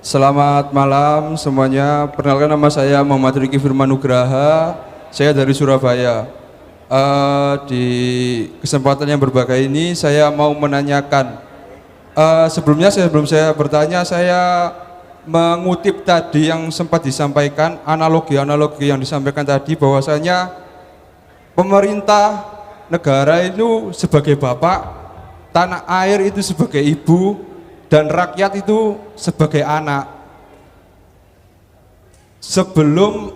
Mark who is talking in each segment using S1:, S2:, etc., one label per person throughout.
S1: Selamat malam semuanya. Perkenalkan, nama saya Muhammad Riki Firman Nugraha. Saya dari Surabaya. Di kesempatan yang berbahagia ini saya mau menanyakan. Sebelum saya bertanya, saya mengutip tadi yang sempat disampaikan, analogi yang disampaikan tadi, bahwasanya pemerintah negara itu sebagai bapak, tanah air itu sebagai ibu, dan rakyat itu sebagai anak. Sebelum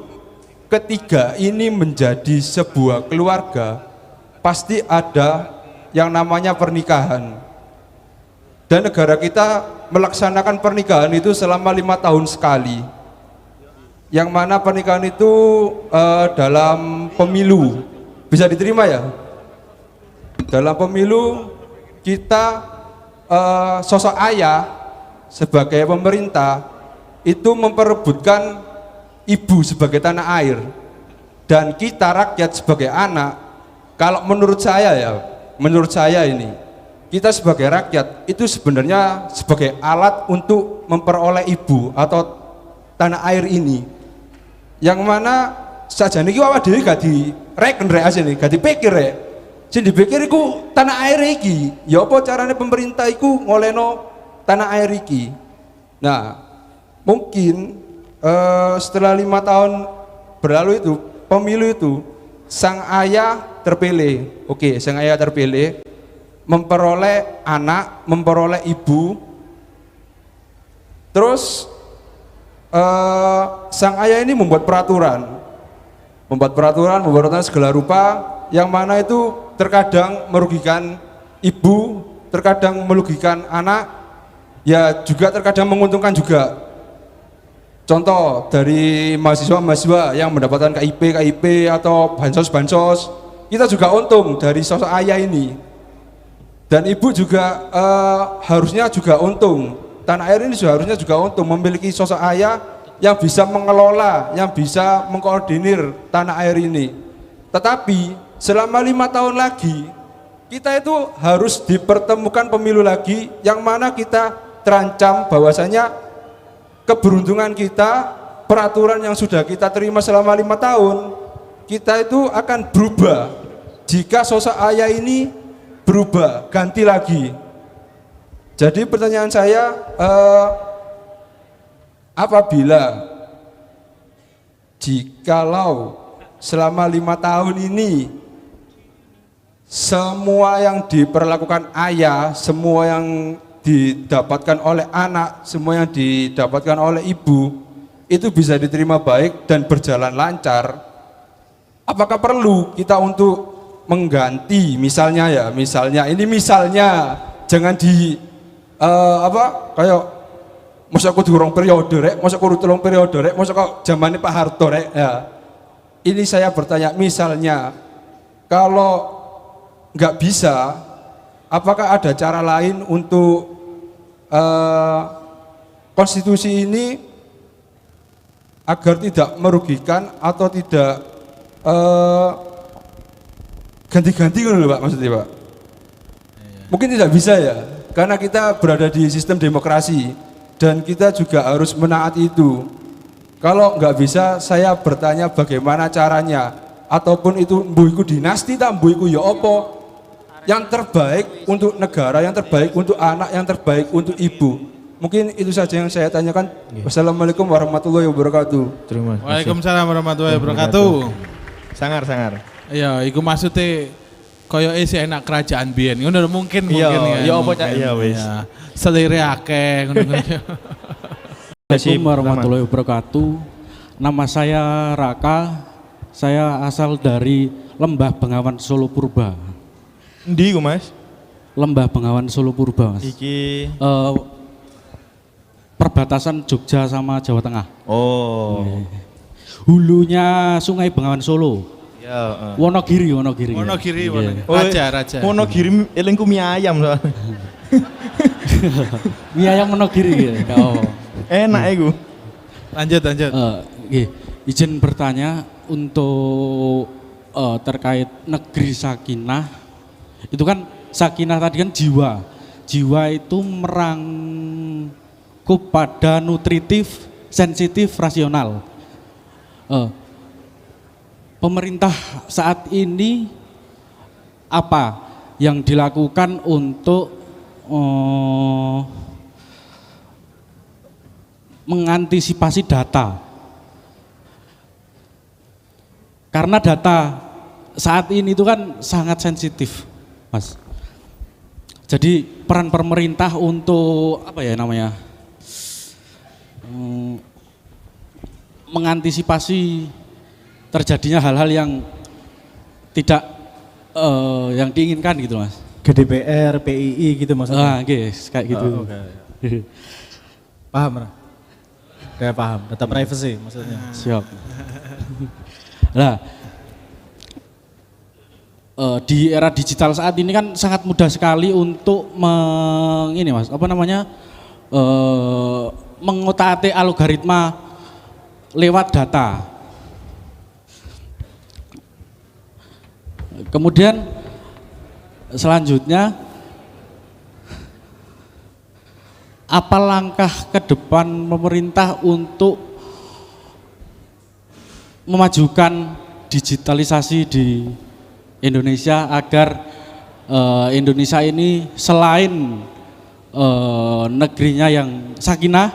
S1: ketiga ini menjadi sebuah keluarga, pasti ada yang namanya pernikahan. Dan negara kita melaksanakan pernikahan itu selama 5 tahun sekali. Yang mana pernikahan itu dalam pemilu. Bisa diterima ya? Dalam pemilu kita sosok ayah sebagai pemerintah itu memperebutkan ibu sebagai tanah air, dan kita rakyat sebagai anak. Kalau menurut saya ini, kita sebagai rakyat itu sebenarnya sebagai alat untuk memperoleh ibu atau tanah air ini, yang mana saja niki awak dhewe gak direken rek asine, gak dipikir rek. Sing dipikir iku tanah air iki, ya apa carane pemerintah iku ngoleno tanah air iki. Nah, mungkin setelah 5 tahun berlalu itu, pemilu itu, sang ayah terpilih. Oke, sang ayah terpilih, memperoleh anak, memperoleh ibu. Terus sang ayah ini membuat peraturan segala rupa, yang mana itu terkadang merugikan ibu, terkadang merugikan anak, ya juga terkadang menguntungkan juga. Contoh dari mahasiswa yang mendapatkan KIP atau bansos, kita juga untung dari sosok ayah ini. Dan ibu juga harusnya juga untung. Tanah air ini harusnya juga untung memiliki sosok ayah yang bisa mengelola, yang bisa mengkoordinir tanah air ini. Tetapi selama 5 tahun lagi, kita itu harus dipertemukan pemilu lagi, yang mana kita terancam bahwasanya keberuntungan kita, peraturan yang sudah kita terima selama 5 tahun, kita itu akan berubah jika sosok ayah ini berubah, ganti lagi. Jadi pertanyaan saya, apabila jikalau selama 5 tahun ini semua yang diperlakukan ayah, semua yang didapatkan oleh anak, semua yang didapatkan oleh ibu itu bisa diterima baik dan berjalan lancar, apakah perlu kita untuk mengganti? Misalnya jangan di kayak masa aku durung periode rek, masa aku telung periode rek, masa kok zamannya Pak Harto rek ya. Ini saya bertanya, misalnya kalau nggak bisa, apakah ada cara lain untuk konstitusi ini agar tidak merugikan atau tidak ganti-ganti gitu Pak, maksudnya Pak? Mungkin tidak bisa ya, karena kita berada di sistem demokrasi dan kita juga harus menaati itu. Kalau nggak bisa, saya bertanya bagaimana caranya, ataupun itu mbuiku dinasti tak mbuiku ya opo, yang terbaik untuk negara, yang terbaik untuk anak, yang terbaik untuk ibu. Mungkin itu saja yang saya tanyakan. Wassalamualaikum warahmatullahi wabarakatuh.
S2: Terima kasih.
S3: Waalaikumsalam warahmatullahi wabarakatuh.
S2: Sangar.
S3: Iya, iku maksudnya koyo isi enak kerajaan biyen. Ngono mungkin ya.
S2: Ya apa cak? Ya wis.
S3: Selire akeh ngono.
S4: Assalamualaikum warahmatullahi wabarakatuh. Nama saya Raka. Saya asal dari Lembah Bengawan Solo Purba.
S2: Endi iku, Mas?
S4: Lembah Bengawan Solo Purba, Mas.
S2: Iki
S4: perbatasan Jogja sama Jawa Tengah.
S2: Oh.
S4: Hulunya Sungai Bengawan Solo.
S2: Ya,
S4: Wonogiri.
S3: Wonogiri. Raja.
S2: Wonogiri elingku mie ayam soalnya.
S4: Mie ayam Wonogiri ya. Oh.
S2: Enak iku.
S3: Lanjut.
S4: Izin bertanya untuk terkait negeri Sakinah. Itu kan sakinah tadi kan jiwa. Jiwa itu merangkup pada nutritif, sensitif, rasional. Pemerintah saat ini apa yang dilakukan untuk mengantisipasi data? Karena data saat ini itu kan sangat sensitif, Mas. Jadi peran pemerintah untuk apa ya namanya, mengantisipasi terjadinya hal-hal yang tidak yang diinginkan gitu, Mas.
S2: GDPR, PII gitu maksudnya.
S4: Guys, kayak gitu.
S2: Oh, okay. Paham, Ra? Udah paham, data privacy maksudnya.
S4: Siap. Nah, di era digital saat ini kan sangat mudah sekali untuk ini Mas, apa namanya, mengotak-atik algoritma lewat data. Kemudian selanjutnya, apa langkah ke depan pemerintah untuk memajukan digitalisasi di Indonesia agar Indonesia ini selain negerinya yang sakinah,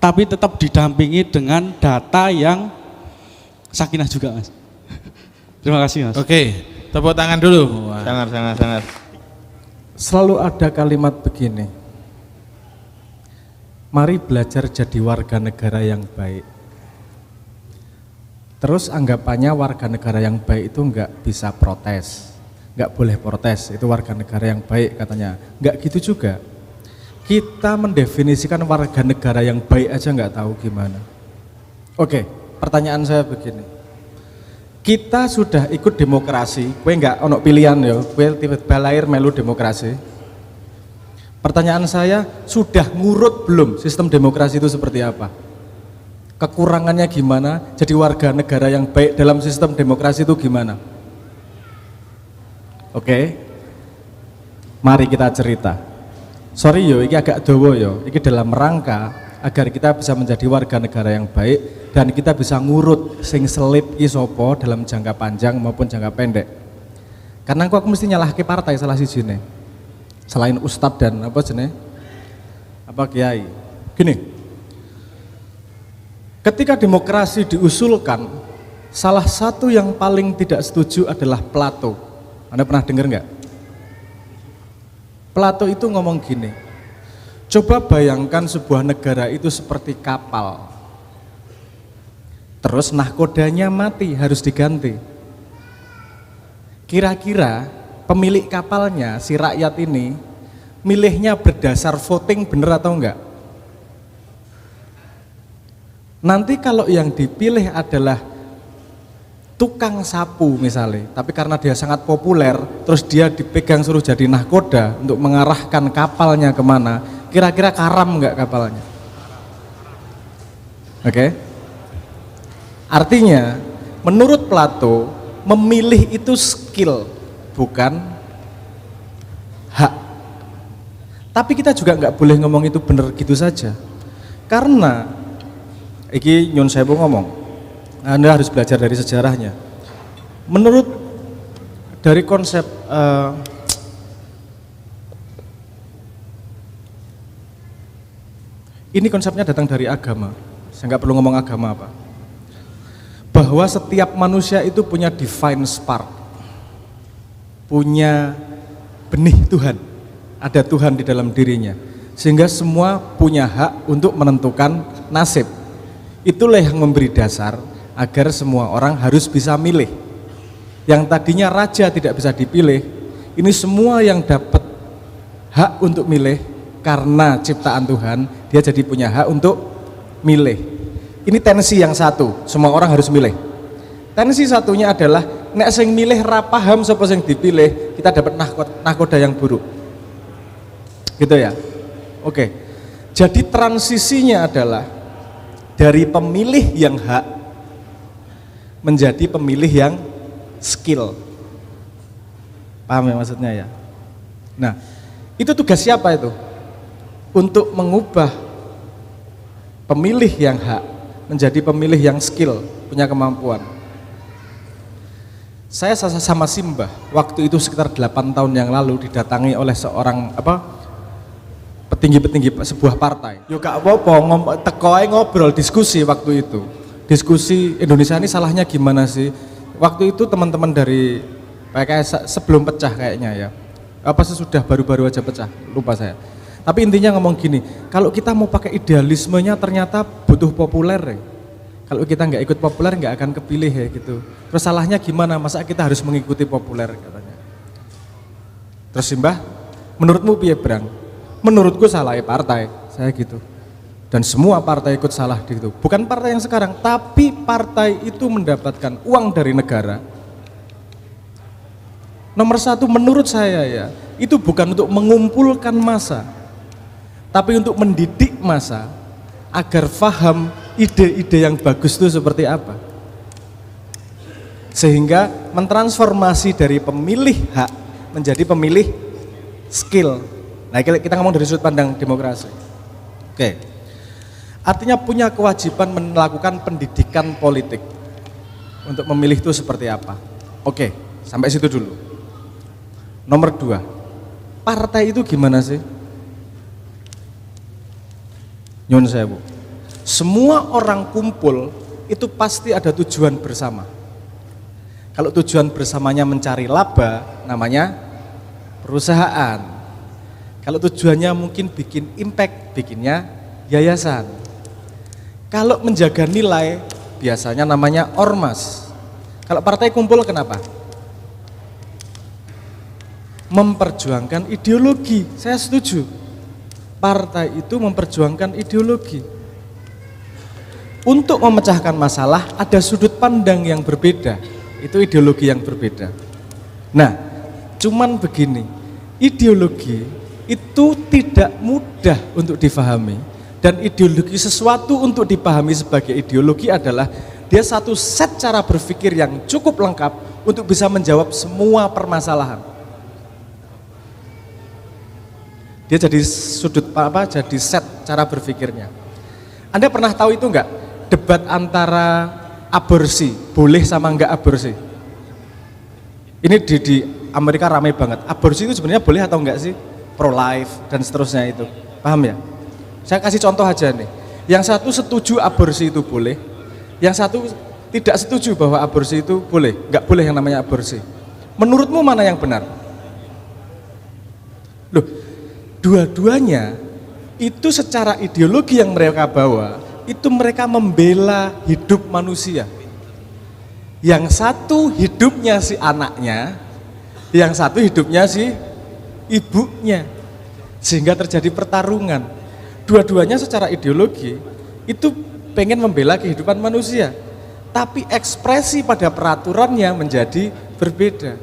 S4: tapi tetap didampingi dengan data yang sakinah juga, Mas. Terima kasih, Mas.
S3: Oke, tepuk tangan dulu. Wah.
S2: Sangat.
S5: Selalu ada kalimat begini, mari belajar jadi warga negara yang baik. Terus anggapannya warga negara yang baik itu enggak bisa protes, enggak boleh protes, itu warga negara yang baik katanya. Enggak gitu juga. Kita mendefinisikan warga negara yang baik aja enggak tahu gimana. Oke, pertanyaan saya begini. Kita sudah ikut demokrasi, kue enggak ono pilihan ya, kue tiba-tiba lahir melu demokrasi. Pertanyaan saya, sudah ngurut belum sistem demokrasi itu seperti apa? Kekurangannya gimana? Jadi warga negara yang baik dalam sistem demokrasi itu gimana? Oke, mari kita cerita. Sorry yo, ini agak dowo yo. Ini dalam rangka agar kita bisa menjadi warga negara yang baik dan kita bisa ngurut sing selip isopo dalam jangka panjang maupun jangka pendek. Karena aku mesti nyalahke partai salah sijine. Selain ustadz dan apa jenenge? Apa kiai? Gini. Ketika demokrasi diusulkan, salah satu yang paling tidak setuju adalah Plato. Anda pernah dengar nggak? Plato itu ngomong gini, coba bayangkan sebuah negara itu seperti kapal. Terus nahkodanya mati, harus diganti. Kira-kira pemilik kapalnya, si rakyat ini, milihnya berdasar voting bener atau enggak? Nanti kalau yang dipilih adalah tukang sapu misalnya, tapi karena dia sangat populer, terus dia dipegang suruh jadi nahkoda untuk mengarahkan kapalnya kemana, kira-kira karam nggak kapalnya? Oke? Artinya, menurut Plato, memilih itu skill, bukan hak. Tapi kita juga nggak boleh ngomong itu benar gitu saja, karena iki Nyun Sewu ngomong, Anda harus belajar dari sejarahnya. Menurut dari konsep ini konsepnya datang dari agama. Saya nggak perlu ngomong agama apa. Bahwa setiap manusia itu punya divine spark, punya benih Tuhan, ada Tuhan di dalam dirinya, sehingga semua punya hak untuk menentukan nasib. Itulah yang memberi dasar agar semua orang harus bisa milih. Yang tadinya raja tidak bisa dipilih, ini semua yang dapat hak untuk milih karena ciptaan Tuhan, dia jadi punya hak untuk milih. Ini tensi yang satu, semua orang harus milih. Tensi satunya adalah nek sing milih ra paham sapa sing dipilih, kita dapat nahkoda yang buruk. Gitu ya. Oke. Jadi transisinya adalah dari pemilih yang hak menjadi pemilih yang skill. Paham ya maksudnya ya? Nah, itu tugas siapa itu? Untuk mengubah pemilih yang hak menjadi pemilih yang skill, punya kemampuan. Saya sama Simbah, waktu itu sekitar 8 tahun yang lalu didatangi oleh seorang petinggi-petinggi sebuah partai. Yo gak apa-apa, teko ae ngobrol, diskusi waktu itu. Diskusi Indonesia ini salahnya gimana sih? Waktu itu teman-teman dari PKS sebelum pecah kayaknya ya. Apa sesudah baru-baru aja pecah, lupa saya. Tapi intinya ngomong gini, kalau kita mau pakai idealismenya ternyata butuh populer ya. Kalau kita nggak ikut populer nggak akan kepilih ya gitu. Terus salahnya gimana? Masa kita harus mengikuti populer katanya. Terus Simbah, menurutmu piye Brang? Menurutku salah partai, saya gitu. Dan semua partai ikut salah di situ. Bukan partai yang sekarang, tapi partai itu mendapatkan uang dari negara. Nomor satu menurut saya ya, itu bukan untuk mengumpulkan massa, tapi untuk mendidik massa agar paham ide-ide yang bagus itu seperti apa. Sehingga mentransformasi dari pemilih hak menjadi pemilih skill. Nah, kita ngomong dari sudut pandang demokrasi. Oke. Artinya punya kewajiban melakukan pendidikan politik untuk memilih itu seperti apa. Oke, sampai situ dulu. Nomor 2, partai itu gimana sih? Nyun sewu. Semua orang kumpul itu pasti ada tujuan bersama. Kalau tujuan bersamanya mencari laba, namanya perusahaan. Kalau tujuannya mungkin bikin impact, bikinnya yayasan. Kalau menjaga nilai, biasanya namanya ormas. Kalau partai kumpul kenapa? Memperjuangkan ideologi, saya setuju. Partai itu memperjuangkan ideologi. Untuk memecahkan masalah ada sudut pandang yang berbeda, itu ideologi yang berbeda. Nah, cuman begini, ideologi itu tidak mudah untuk difahami, dan ideologi sesuatu untuk dipahami sebagai ideologi adalah dia satu set cara berpikir yang cukup lengkap untuk bisa menjawab semua permasalahan. Dia jadi jadi set cara berpikirnya. Anda pernah tahu itu enggak? Debat antara aborsi, boleh sama enggak aborsi? Ini di Amerika ramai banget. Aborsi itu sebenarnya boleh atau enggak sih? Pro life dan seterusnya itu. Paham ya? Saya kasih contoh aja nih. Yang satu setuju aborsi itu boleh, yang satu tidak setuju bahwa aborsi itu boleh, enggak boleh yang namanya aborsi. Menurutmu mana yang benar? Loh, dua-duanya itu secara ideologi yang mereka bawa, itu mereka membela hidup manusia. Yang satu hidupnya si anaknya, yang satu hidupnya si ibunya. Sehingga terjadi pertarungan. Dua-duanya secara ideologi itu pengen membela kehidupan manusia. Tapi ekspresi pada peraturannya menjadi berbeda.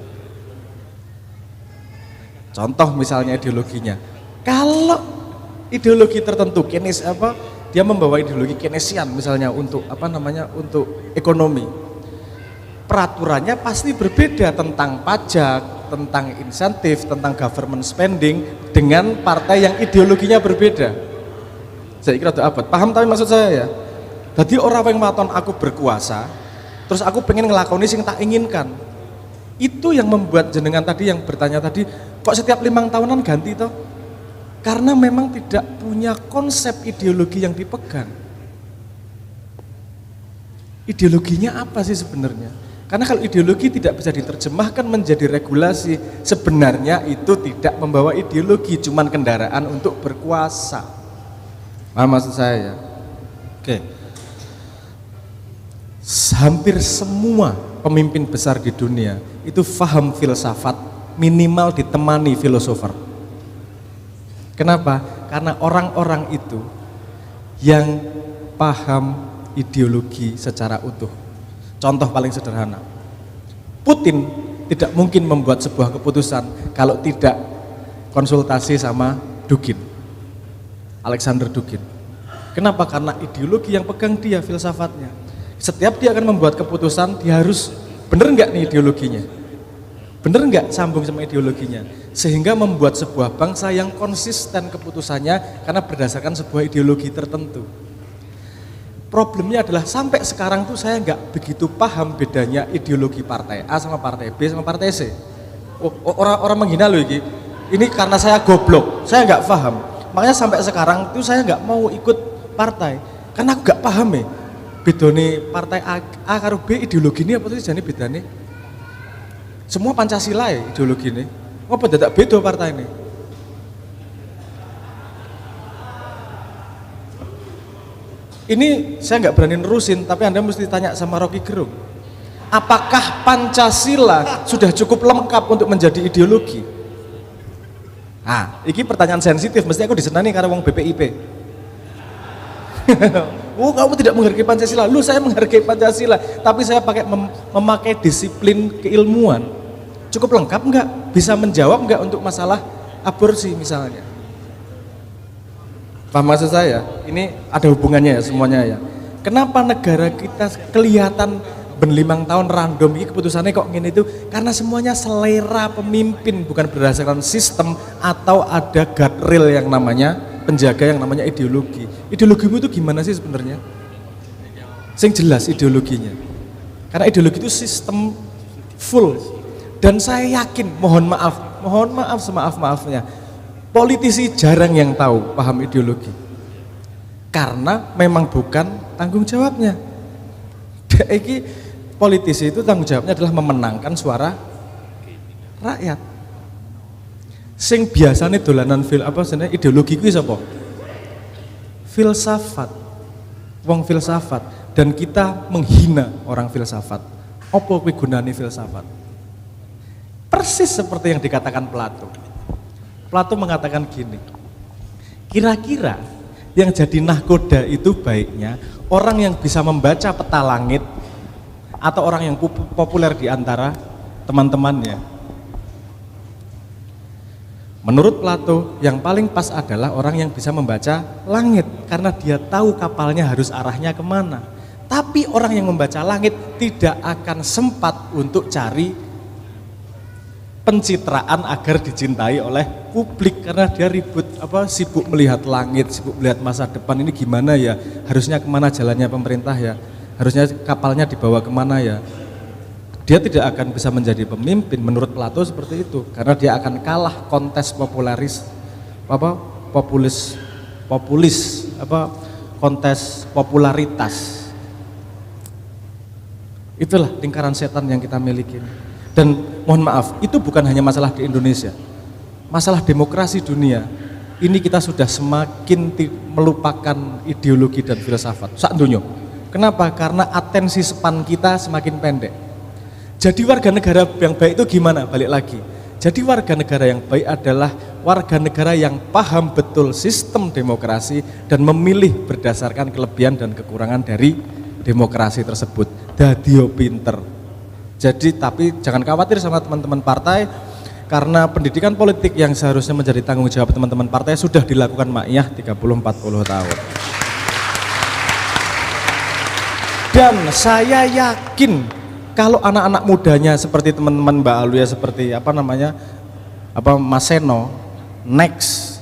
S5: Contoh misalnya ideologinya. Kalau ideologi tertentu dia membawa ideologi Keynesian misalnya untuk untuk ekonomi. Peraturannya pasti berbeda tentang pajak, tentang insentif, tentang government spending dengan partai yang ideologinya berbeda. Saya kira itu abad. Paham tapi maksud saya ya. Jadi orang yang maton aku berkuasa, terus aku pengen ngelakoni sing tak inginkan. Itu yang membuat jenengan tadi yang bertanya tadi, kok setiap 5 tahunan ganti toh? Karena memang tidak punya konsep ideologi yang dipegang. Ideologinya apa sih sebenarnya? Karena kalau ideologi tidak bisa diterjemahkan menjadi regulasi, sebenarnya itu tidak membawa ideologi, cuman kendaraan untuk berkuasa. Paham maksud saya ya? Oke. Hampir semua pemimpin besar di dunia itu paham filsafat, minimal ditemani filosofer. Kenapa? Karena orang-orang itu yang paham ideologi secara utuh. Contoh paling sederhana, Putin tidak mungkin membuat sebuah keputusan kalau tidak konsultasi sama Dugin, Alexander Dugin. Kenapa? Karena ideologi yang pegang dia, filsafatnya. Setiap dia akan membuat keputusan, dia harus bener nggak nih ideologinya? Bener nggak sambung sama ideologinya? sehingga membuat sebuah bangsa yang konsisten keputusannya karena berdasarkan sebuah ideologi tertentu. Problemnya adalah sampai sekarang tuh saya nggak begitu paham bedanya ideologi partai A sama partai B sama partai C. Orang menghina loh ini karena saya goblok, saya nggak paham. Makanya sampai sekarang tuh saya nggak mau ikut partai karena aku nggak paham ya. Bedone partai A karo B ideologi ini apa sih jane bedane? Semua Pancasila ya ideologi ini. Apa dadak beda partai ini? Ini saya nggak berani nerusin, tapi Anda mesti tanya sama Rocky Gerung. Apakah Pancasila sudah cukup lengkap untuk menjadi ideologi? Nah, ini pertanyaan sensitif, mesti aku disenani karena wong BPIP. Oh, kamu tidak menghargai Pancasila. Lu, saya menghargai Pancasila, tapi saya memakai disiplin keilmuan. Cukup lengkap enggak? Bisa menjawab enggak untuk masalah aborsi misalnya? Paham maksud saya? Ini ada hubungannya ya semuanya ya. Kenapa negara kita kelihatan ben 5 tahun random ini keputusannya kok gini itu? Karena semuanya selera pemimpin, bukan berdasarkan sistem atau ada guardrail yang namanya penjaga yang namanya ideologi. Ideologimu itu gimana sih sebenarnya? Sing jelas ideologinya. Karena ideologi itu sistem full. Dan saya yakin, mohon maaf semaaf-maafnya, politisi jarang yang tahu paham ideologi. Karena memang bukan tanggung jawabnya. Iki politisi itu tanggung jawabnya adalah memenangkan suara rakyat. Sing biasanya dolanan ideologi kuwi sapa? Filsafat. Wong filsafat, dan kita menghina orang filsafat. Apa kuwi gunane filsafat? Persis seperti yang dikatakan Plato. Plato mengatakan gini, kira-kira yang jadi nahkoda itu baiknya orang yang bisa membaca peta langit atau orang yang populer di antara teman-temannya. Menurut Plato, yang paling pas adalah orang yang bisa membaca langit karena dia tahu kapalnya harus arahnya kemana. Tapi orang yang membaca langit tidak akan sempat untuk cari pencitraan agar dicintai oleh publik karena dia sibuk melihat langit, sibuk melihat masa depan ini gimana ya, harusnya kemana jalannya pemerintah ya, harusnya kapalnya dibawa kemana ya. Dia tidak akan bisa menjadi pemimpin menurut Plato seperti itu karena dia akan kalah kontes kontes popularitas. Itulah lingkaran setan yang kita miliki. Dan mohon maaf, itu bukan hanya masalah di Indonesia, masalah demokrasi dunia. Ini kita sudah semakin melupakan ideologi dan filsafat. Sak dunya. Kenapa? Karena atensi span kita semakin pendek. Jadi warga negara yang baik itu gimana? Balik lagi. Jadi warga negara yang baik adalah warga negara yang paham betul sistem demokrasi dan memilih berdasarkan kelebihan dan kekurangan dari demokrasi tersebut. Dadio pinter. Jadi tapi jangan khawatir sama teman-teman partai, karena pendidikan politik yang seharusnya menjadi tanggung jawab teman-teman partai sudah dilakukan Ma'iyah 30-40 tahun. Dan saya yakin kalau anak-anak mudanya seperti teman-teman Mbak Aluya, seperti Mas Seno, next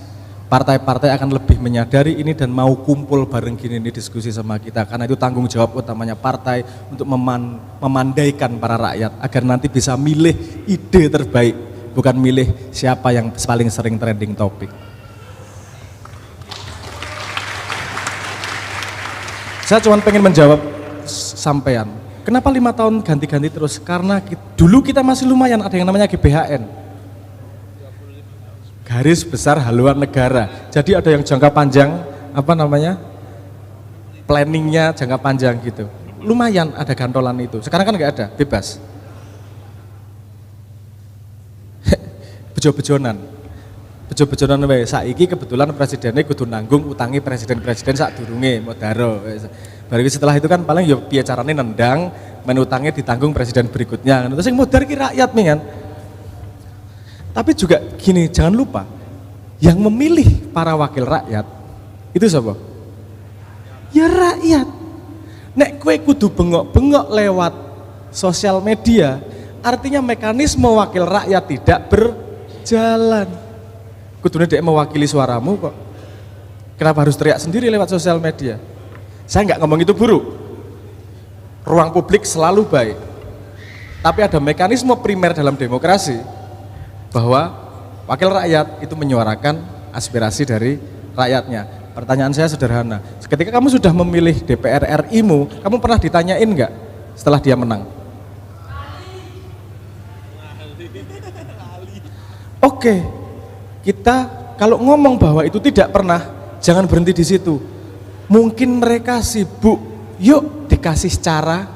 S5: partai-partai akan lebih menyadari ini dan mau kumpul bareng gini ini diskusi sama kita, karena itu tanggung jawab utamanya partai untuk memandaikan para rakyat agar nanti bisa milih ide terbaik, bukan milih siapa yang paling sering trending topik. Saya cuma pengen menjawab sampean, kenapa 5 tahun ganti-ganti terus? Karena dulu kita masih lumayan ada yang namanya GBHN, garis besar haluan negara. Jadi ada yang jangka panjang, planningnya jangka panjang gitu. Lumayan ada gantolan itu. Sekarang kan nggak ada, bebas. Bejo-bejonan wae. Saiki kebetulan presidennya kudu nanggung utangi presiden-presiden sadurunge modaro. Baru setelah itu kan paling ya piye carane nendang, menutangnya ditanggung presiden berikutnya. Terus yang modar ki rakyat nih kan. Tapi juga gini, jangan lupa yang memilih para wakil rakyat itu siapa? Ya rakyat. Nek kue kudu bengok-bengok lewat sosial media, artinya mekanisme wakil rakyat tidak jalan. Kudune dek mewakili suaramu kok. Kenapa harus teriak sendiri lewat sosial media? Saya nggak ngomong itu buruk. Ruang publik selalu baik. Tapi ada mekanisme primer dalam demokrasi bahwa wakil rakyat itu menyuarakan aspirasi dari rakyatnya. Pertanyaan saya sederhana, ketika kamu sudah memilih DPR RI-mu, kamu pernah ditanyain nggak setelah dia menang? Oke, kita kalau ngomong bahwa itu tidak pernah, jangan berhenti di situ. Mungkin mereka sibuk, yuk dikasih cara,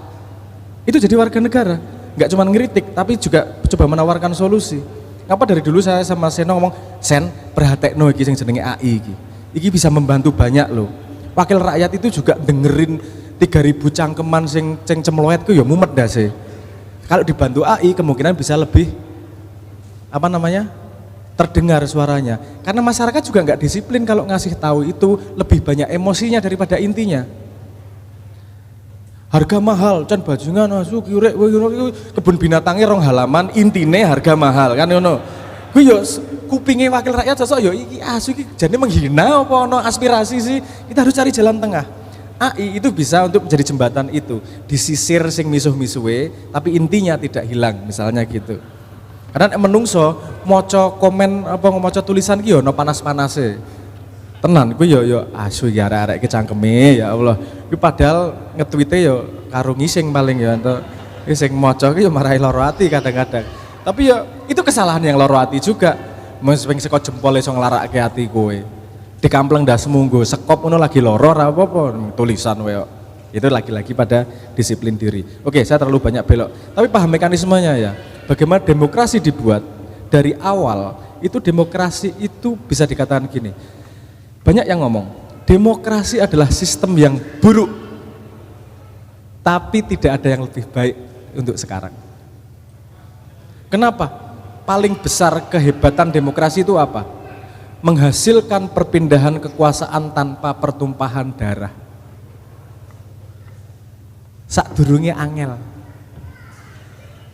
S5: itu jadi warga negara. Nggak cuma ngeritik, tapi juga coba menawarkan solusi. Ngapa dari dulu saya sama Seno ngomong, Sen, perhatekno iki sing jenenge AI iki. Iki bisa membantu banyak loh. Wakil rakyat itu juga dengerin 3.000 cangkeman sing cemloet ku ya mumet dah sih. Kalau dibantu AI kemungkinan bisa lebih terdengar suaranya. Karena masyarakat juga nggak disiplin kalau ngasih tahu itu, lebih banyak emosinya daripada intinya. Harga mahal, can bajingan asu kirek kebun binatangnya rong halaman, intine harga mahal kan ngono. Ku yo kupinge wakil rakyat sosok yo iki asu iki jane menghina apa ono aspirasi sih. Kita harus cari jalan tengah. AI itu bisa untuk menjadi jembatan itu, disisir sing misuh-misuhe tapi intinya tidak hilang misalnya gitu. Karena menungso maca komen apa maca tulisan ki yo ono panas-panase. Tenan ku yo asu iki arek-arek iki cangkeme ya Allah. Ku padahal nge-tweete yo karo ngising paling ya entuk sing maca ki yo marahi loro ati kadang-kadang. Tapi ya itu kesalahan yang loro ati juga. Mesti sing saka jempol iso nglarake ati kowe. Dikampleng ndas munggo sekop ngono lagi loro ora apa-apa tulisan wae. Itu lagi-lagi pada disiplin diri. Oke, saya terlalu banyak belok. Tapi paham mekanismenya ya. Bagaimana demokrasi dibuat dari awal, itu demokrasi itu bisa dikatakan gini. Banyak yang ngomong, demokrasi adalah sistem yang buruk. Tapi tidak ada yang lebih baik untuk sekarang. Kenapa? Paling besar kehebatan demokrasi itu apa? Menghasilkan perpindahan kekuasaan tanpa pertumpahan darah. Sakdurunge angel.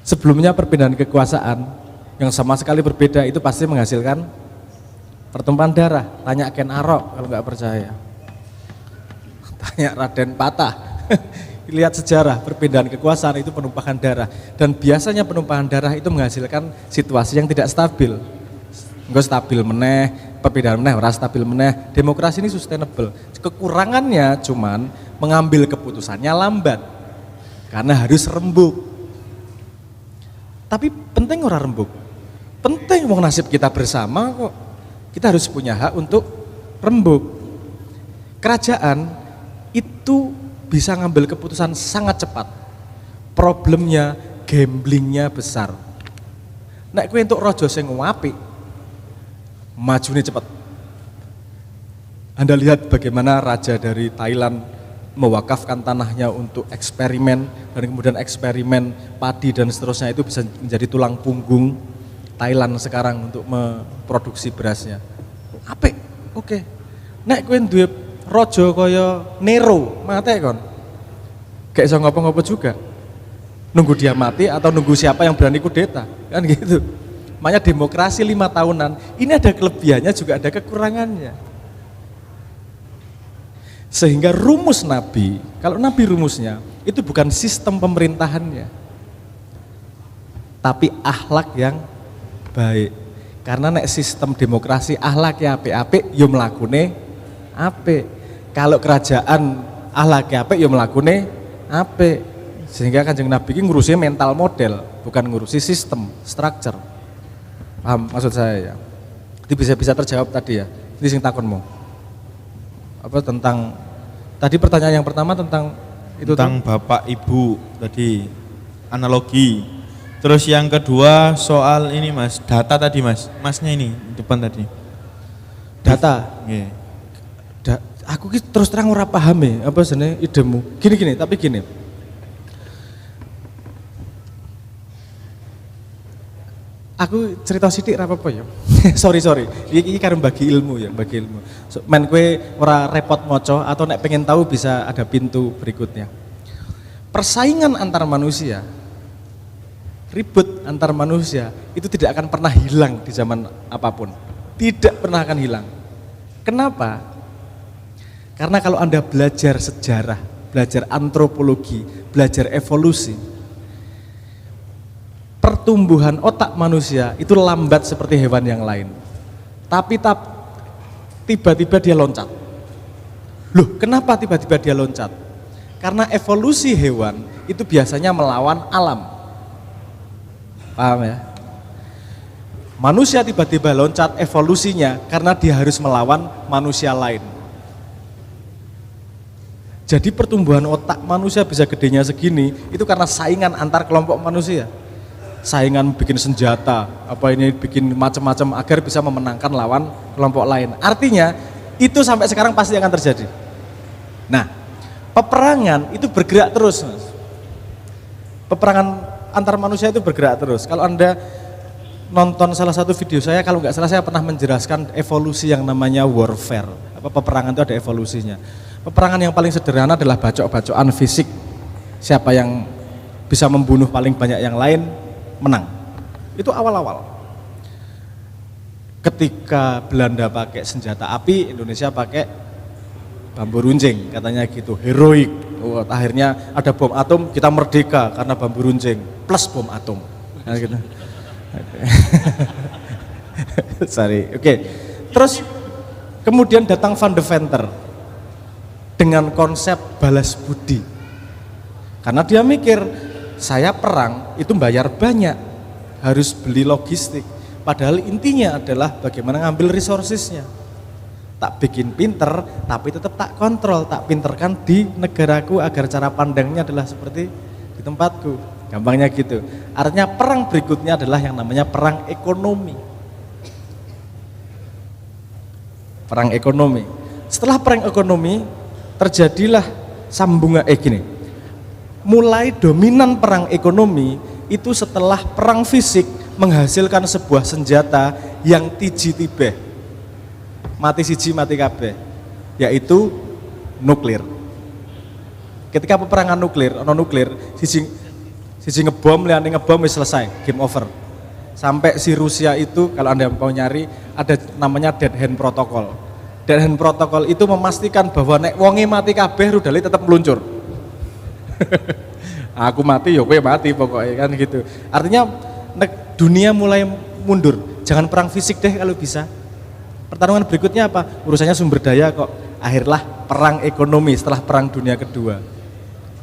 S5: Sebelumnya perpindahan kekuasaan yang sama sekali berbeda itu pasti menghasilkan pertumpahan darah. Tanya Ken Arok kalau nggak percaya. Tanya Raden Patah. Lihat sejarah perpindahan kekuasaan itu penumpahan darah. Dan biasanya penumpahan darah itu menghasilkan situasi yang tidak stabil. Enggak stabil meneh, perpindahan meneh, ora stabil meneh. Demokrasi ini sustainable. Kekurangannya cuman mengambil keputusannya lambat. Karena harus rembuk. Tapi penting ora rembuk. Penting wong nasib kita bersama kok. Kita harus punya hak untuk rembuk. Kerajaan itu bisa ngambil keputusan sangat cepat. Problemnya, gamblingnya besar. Nek kowe entuk raja sing apik, majune cepat. Anda lihat bagaimana raja dari Thailand mewakafkan tanahnya untuk eksperimen, dan kemudian eksperimen padi dan seterusnya itu bisa menjadi tulang punggung Thailand sekarang untuk memproduksi berasnya. Apik, oke. Nek kowe duwe raja kaya Nero, mate kon. Gak iso ngopo-ngopo juga. Nunggu dia mati atau nunggu siapa yang berani kudeta, kan gitu. Makanya demokrasi 5 tahunan, ini ada kelebihannya juga ada kekurangannya. Sehingga rumus Nabi, kalau Nabi rumusnya, itu bukan sistem pemerintahannya. Tapi akhlak yang baik. Karena nek sistem demokrasi akhlaknya apik-apik, yo mlakune apik. Kalau kerajaan akhlaknya apik, yo mlakune apik. Sehingga Kanjeng Nabi ini ngurusi mental model, bukan ngurusi sistem, structure. Paham maksud saya ya? Itu bisa terjawab tadi ya. Ini sing takonmu. Apa tentang tadi pertanyaan yang pertama tentang itu
S6: tentang Bapak Ibu tadi analogi. Terus yang kedua soal ini Mas, data tadi Mas. Masnya ini depan tadi.
S5: Data.
S6: Nggih.
S5: Aku terus terang ora paham ya apa jenenge idemu. Gini tapi gini. Aku cerita sithik ra apa-apa ya. sorry. Iki karo bagi ilmu ya, bagi ilmu. Men kowe ora repot maca atau nek pengen tahu bisa ada pintu berikutnya. Persaingan antar manusia ribut antar manusia itu tidak akan pernah hilang di zaman apapun. Tidak pernah akan hilang. Kenapa? Karena kalau Anda belajar sejarah, belajar antropologi, belajar evolusi, pertumbuhan otak manusia itu lambat seperti hewan yang lain. Tapi tiba-tiba dia loncat. Loh, kenapa tiba-tiba dia loncat? Karena evolusi hewan itu biasanya melawan alam. Paham ya? Manusia tiba-tiba loncat evolusinya karena dia harus melawan manusia lain. Jadi pertumbuhan otak manusia bisa gedenya segini itu karena saingan antar kelompok manusia. Saingan bikin senjata, apa ini bikin macam-macam agar bisa memenangkan lawan kelompok lain. Artinya itu sampai sekarang pasti akan terjadi. Nah, peperangan itu bergerak terus, Mas. Peperangan antar manusia itu bergerak terus. Kalau Anda nonton salah satu video saya, kalau nggak salah saya pernah menjelaskan evolusi yang namanya warfare. Peperangan itu ada evolusinya. Peperangan yang paling sederhana adalah bacok-bacokan fisik. Siapa yang bisa membunuh paling banyak yang lain, menang. Itu awal-awal. Ketika Belanda pakai senjata api, Indonesia pakai bambu runcing, katanya gitu, heroik. Oh, akhirnya ada bom atom, kita merdeka karena bambu runcing plus bom atom. Nah, gitu. Sorry, oke. Terus kemudian datang Van de Venter dengan konsep balas budi. Karena dia mikir, saya perang itu bayar banyak, harus beli logistik. Padahal intinya adalah bagaimana ngambil resourcesnya. Tak bikin pinter, tapi tetap tak kontrol, tak pinterkan di negaraku agar cara pandangnya adalah seperti di tempatku. Gampangnya gitu. Artinya perang berikutnya adalah yang namanya perang ekonomi. Perang ekonomi. Setelah perang ekonomi, terjadilah sambungan gini. Mulai dominan perang ekonomi itu setelah perang fisik menghasilkan sebuah senjata yang tiji tibeh. Mati siji mati kabeh, yaitu nuklir. Ketika peperangan nuklir, siji ngebom, liane ngebom wis selesai, game over. Sampai si Rusia itu, kalau Anda mau nyari, ada namanya Dead Hand Protocol. Dead Hand Protocol itu memastikan bahwa nek wonge mati kabeh, rudale tetap meluncur. Aku mati, ya kowe mati pokoknya kan gitu. Artinya dunia mulai mundur. Jangan perang fisik deh kalau bisa. Pertarungan berikutnya apa? Urusannya sumber daya kok. Akhirlah perang ekonomi setelah perang dunia kedua.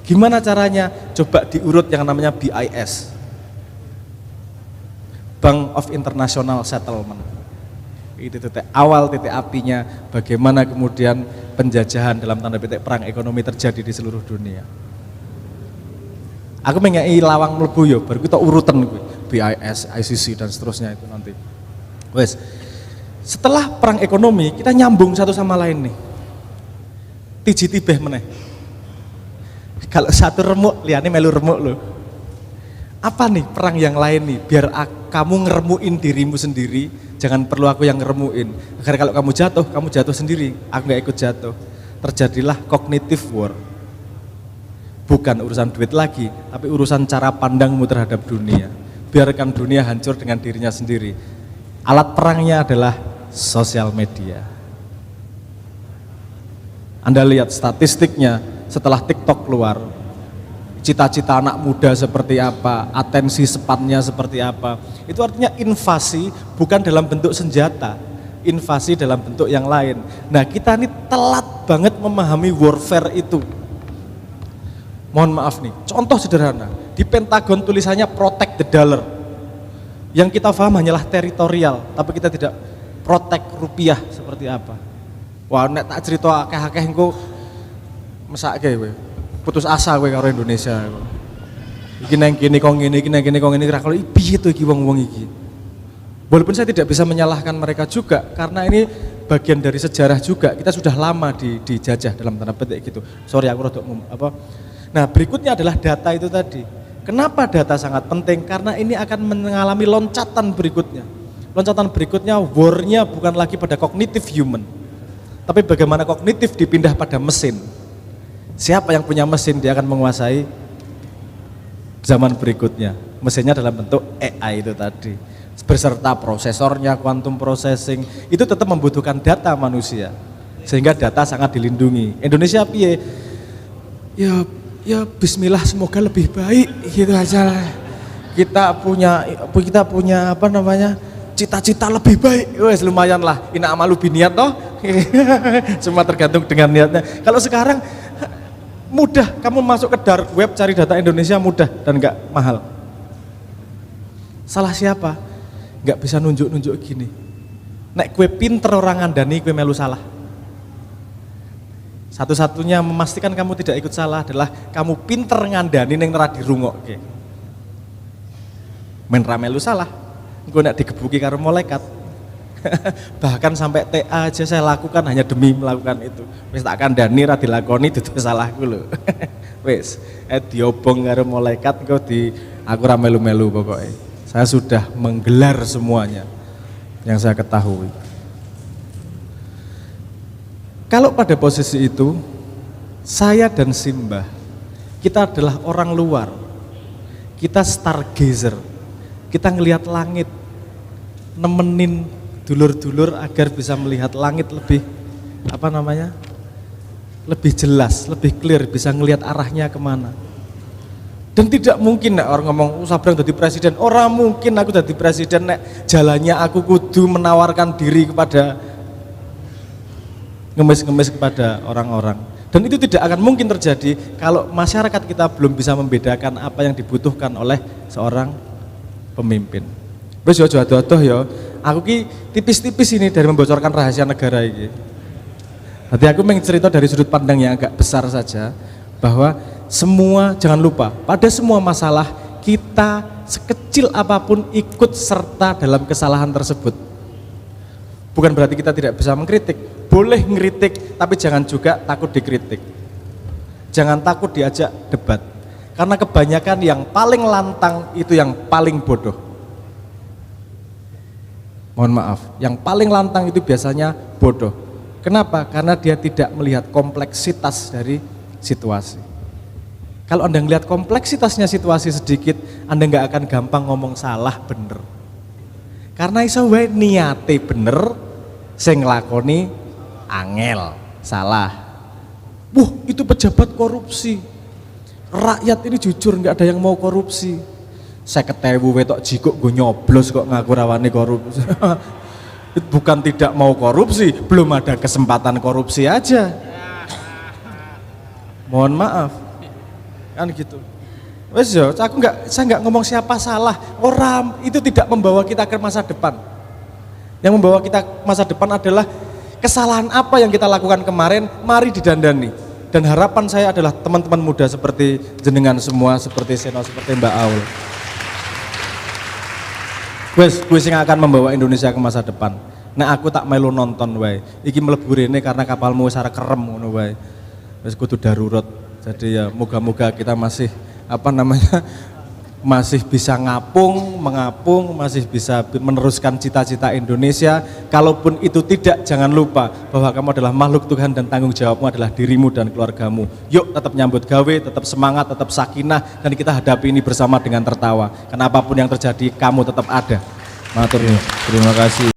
S5: Gimana caranya? Coba diurut yang namanya BIS. Bank of International Settlement. Itu awal titik apinya bagaimana kemudian penjajahan dalam tanda petik perang ekonomi terjadi di seluruh dunia. Aku mengenai lawang mlebu yo, baru kita urutan BIS, ICC dan seterusnya itu nanti. Wes. Setelah perang ekonomi, kita nyambung satu sama lain nih. Tiji tibeh meneh. Kalau satu remuk, liane melu remuk loh. Apa nih perang yang lain nih? Biar kamu ngeremuin dirimu sendiri, jangan perlu aku yang ngeremuin. Agar kalau kamu jatuh sendiri, aku gak ikut jatuh. Terjadilah cognitive war. Bukan urusan duit lagi, tapi urusan cara pandangmu terhadap dunia. Biarkan dunia hancur dengan dirinya sendiri. Alat perangnya adalah sosial media. Anda lihat statistiknya setelah TikTok keluar, cita-cita anak muda seperti apa, atensi spannya seperti apa. Itu artinya invasi bukan dalam bentuk senjata, invasi dalam bentuk yang lain. Nah, kita ini telat banget memahami warfare itu. Mohon maaf nih, contoh sederhana, di Pentagon tulisannya protect the dollar. Yang kita paham hanyalah teritorial, tapi kita tidak protect rupiah seperti apa. Wah, nek tak cerita akeh-akeh engko mesake kowe. Putus asa kowe karo Indonesia. Iki nang kene kok ngene, iki nang kene kok ngene, kira kalo piye to iki wong-wong iki. Walaupun saya tidak bisa menyalahkan mereka juga karena ini bagian dari sejarah juga. Kita sudah lama dijajah dalam tanda petik gitu. Sorry aku rada apa. Nah, berikutnya adalah data itu tadi. Kenapa data sangat penting? Karena ini akan mengalami loncatan berikutnya. Loncatan berikutnya war-nya bukan lagi pada kognitif human. Tapi bagaimana kognitif dipindah pada mesin. Siapa yang punya mesin dia akan menguasai zaman berikutnya. Mesinnya dalam bentuk AI itu tadi. Beserta prosesornya, quantum processing, itu tetap membutuhkan data manusia. Sehingga data sangat dilindungi. Indonesia piye? Ya bismillah semoga lebih baik gitu aja lah. Kita punya apa namanya? Cita-cita lebih baik. Wes lumayan lah. Ina amalu biniat toh. Semua tergantung dengan niatnya. Kalau sekarang mudah, kamu masuk ke dark web cari data Indonesia mudah dan enggak mahal. Salah siapa? Enggak bisa nunjuk-nunjuk gini. Nek kue pinter orang ngandani kue melu salah. Satu-satunya memastikan kamu tidak ikut salah adalah kamu pinter ngandani ning ora dirungokke. Men ra melu salah. Engko nek digebuki karo malaikat. Bahkan sampai TA aja saya lakukan hanya demi melakukan itu. Wis tak kandhani ra dilakoni dudu salahku lho. Wis, diobong karo malaikat engko aku ra melu-melu pokoknya. Saya sudah menggelar semuanya yang saya ketahui. Kalau pada posisi itu, saya dan Simbah, kita adalah orang luar. Kita stargazer. Kita ngelihat langit, nemenin dulur-dulur agar bisa melihat langit lebih lebih jelas, lebih clear, bisa ngelihat arahnya kemana. Dan tidak mungkin nek orang ngomong Sabrang jadi presiden, orang mungkin aku jadi presiden nek jalannya aku kudu menawarkan diri kepada ngemis-ngemis kepada orang-orang. Dan itu tidak akan mungkin terjadi kalau masyarakat kita belum bisa membedakan apa yang dibutuhkan oleh seorang pemimpin. Wis yo adoh-adoh ya. Aku ki tipis-tipis ini dari membocorkan rahasia negara ini. Nanti aku ingin cerita dari sudut pandang yang agak besar saja bahwa semua, jangan lupa, pada semua masalah kita sekecil apapun ikut serta dalam kesalahan tersebut. Bukan berarti kita tidak bisa mengkritik, boleh ngeritik, tapi jangan juga takut dikritik. Jangan takut diajak debat, karena kebanyakan yang paling lantang itu yang paling bodoh. Mohon maaf, yang paling lantang itu biasanya bodoh. Kenapa? Karena dia tidak melihat kompleksitas dari situasi. Kalau Anda ngelihat kompleksitasnya situasi sedikit, Anda nggak akan gampang ngomong salah bener. Karena iso wae niate bener, sing nglakoni angel, salah. Itu pejabat korupsi. Rakyat ini jujur nggak ada yang mau korupsi. 50.000 wetok jikuk gue nyoblos kok ngaku rawani korupsi. Bukan tidak mau korupsi, belum ada kesempatan korupsi aja. Mohon maaf. Kan gitu. Wes yo, saya nggak ngomong siapa salah. Orang itu tidak membawa kita ke masa depan. Yang membawa kita masa depan adalah kesalahan apa yang kita lakukan kemarin, mari didandani. Dan harapan saya adalah teman-teman muda seperti jenengan semua, seperti Seno, seperti Mbak Aul. Wes yang akan membawa Indonesia ke masa depan. Nah aku tak melu nonton wae. Iki mlebu rene karena kapalmu wis arep kerem ngono wae. Wis kudu darurat. Jadi ya moga-moga kita masih masih bisa mengapung, masih bisa meneruskan cita-cita Indonesia. Kalaupun itu tidak, jangan lupa bahwa kamu adalah makhluk Tuhan dan tanggung jawabmu adalah dirimu dan keluargamu. Yuk tetap nyambut gawe, tetap semangat, tetap sakinah, dan kita hadapi ini bersama dengan tertawa. Karena apapun yang terjadi, kamu tetap ada. Matur nuwun.
S6: Terima kasih